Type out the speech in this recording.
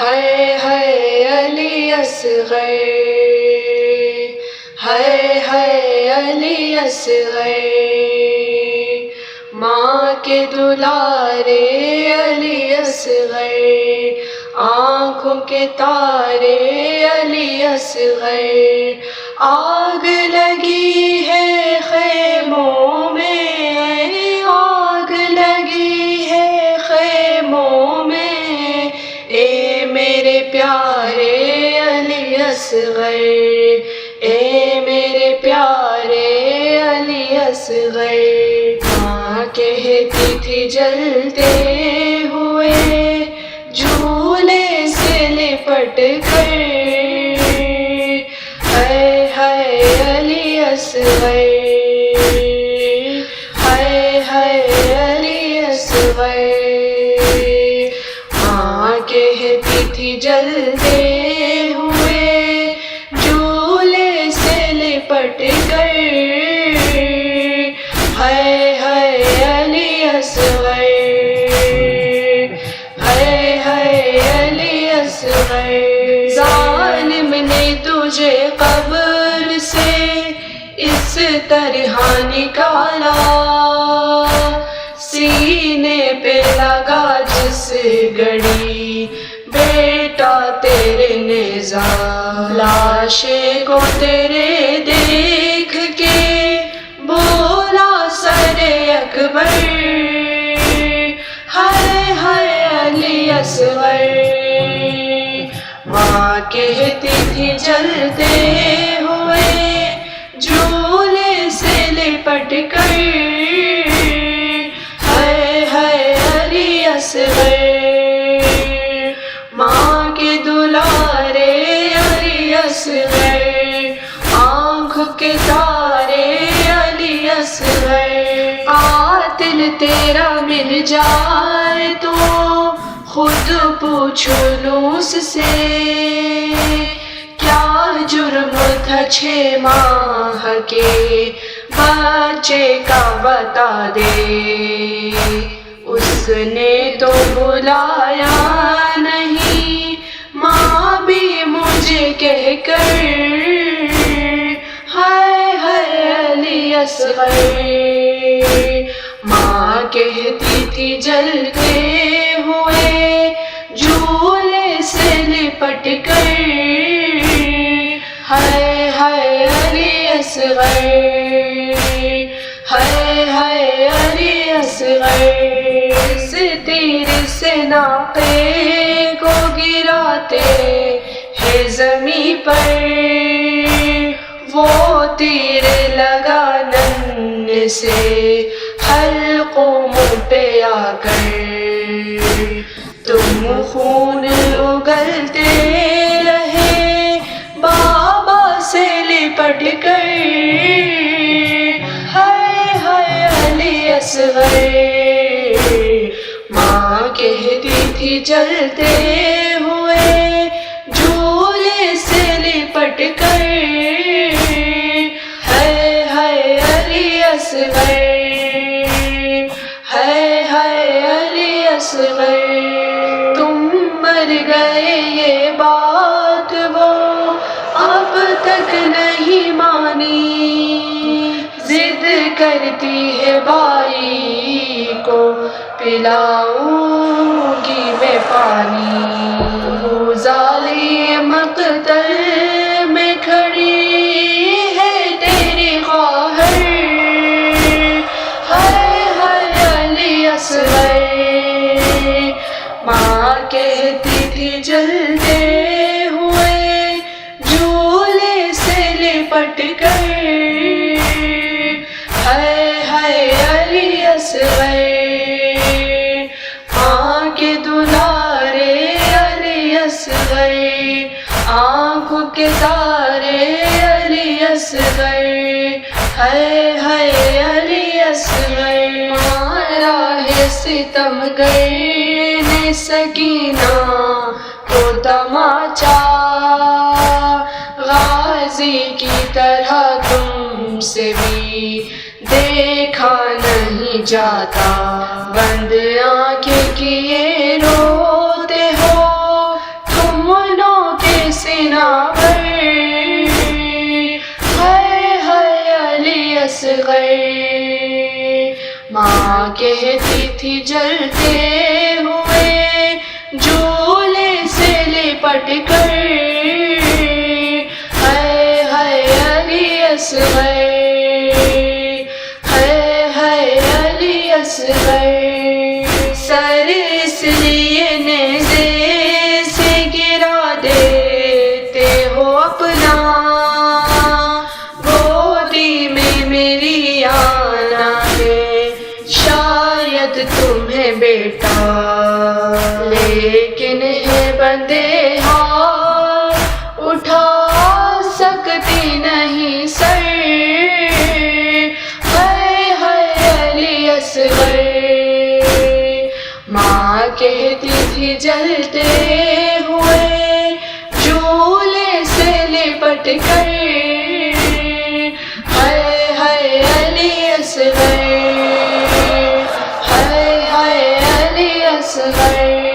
ہائے ہائے علی اصغر، ہائے ہائے علی اصغر، ماں کے دلارے علی اصغر، آنکھوں کے تارے علی اصغر، آگ لگی ہے خیموں میں، آگ لگی ہے خیموں میں، اے میرے پیارے علی اصغر، اے میرے پیارے علی اصغر۔ ماں کہتی تھی جلتے ہوئے جھولے سے لپٹ کر، ہائے ہائے علی اصغر، ہائے ہائے علی اصغر۔ ماں کہتی تھی جلتے ہوئے جھولے سے لپٹ کر، ہائے ہائے علی اصغر، ہائے ہائے علی اصغر۔ ظالم نے تجھے قبر سے اس طرح نکالا، سینے پہ لگا جس گھڑی بیٹا تیرے نیزہ، لاشیں کو تیرے دیکھ کے بولا سر اکبر، ہائے ہائے علی اصغر۔ ماں کہتی تھی جلتے ہوئے جھولے سے لپٹ کر، ہائے ہائے علی اصغر، ماں کے دلارے علی اصغر، آنکھوں کے تارے علی اصغر۔ قاتل تیرا مل جائے تو خود پوچھو لوں اس سے، کیا جرم تھا 6 ماہ کے بچے کا بتا دے، اس نے تو بلایا نہیں ماں بھی مجھے کہہ کر، ہائے ہائے علی اصغر۔ ماں کہتی تھی جلتے ہوئے جھولے سے لپٹ کر، ہائے ہائے علی اصغر، ہائے ہائے علی اصغر۔ اس تیر سے ناقے کو گراتے ہے زمیں پر، وہ تیر لگا نن سے حلقوں منہ پہ آ کر، تم خون اگلتے رہے بابا سے لپٹ کر، ہائے ہائے علی اصغر۔ ماں کہتی تھی جلتے ہوئے جھولے سے لپٹ کر، ہائے ہائے علی اصغر، ہائے ہائے علی اصغر۔ تم مر گئے یہ بات وہ اب تک نہیں مانی، ضد کرتی ہے بھائی کو پلاؤں گی میں پانی، وہ ظالم مقتل میں کھڑی ہے تیری خواہر، ہائے ہائے علی اصغر۔ ماں کہتی تھی جلتے ہوئے جھولے سے لپٹ کر، ہائے ہائے علی اصغر، ماں کے دلارے علی اصغر، آنکھوں کے تارے علی اصغر، ہائے ہائے علی اصغر۔ مارا ہے ستم گر نے سکینہ کو تماچا، غازی کی طرح تم سے بھی دیکھا نہیں جاتا، بند آنکھیں کیے روتے ہو اصغر. ماں کہتی تھی جلتے ہوئے جھولے سے لپٹ کر، ہائے ہائے علی اصغر، ہائے ہائے علی اصغر. سر اس لیے نیزے سے گرا دیتے ہو اپنا، گودی میں میری آنا ہے شاید تمہیں بیٹا، لیکن ہے بندے ہاتھ اٹھا سکتی نہیں سر. ہائے ہائے علی اصغر. ماں کہتی تھی جلتے ہوئے جھولے سے لپٹ کر، ہائے ہائے علی اصغر، ہائے ہائے علی اصغر.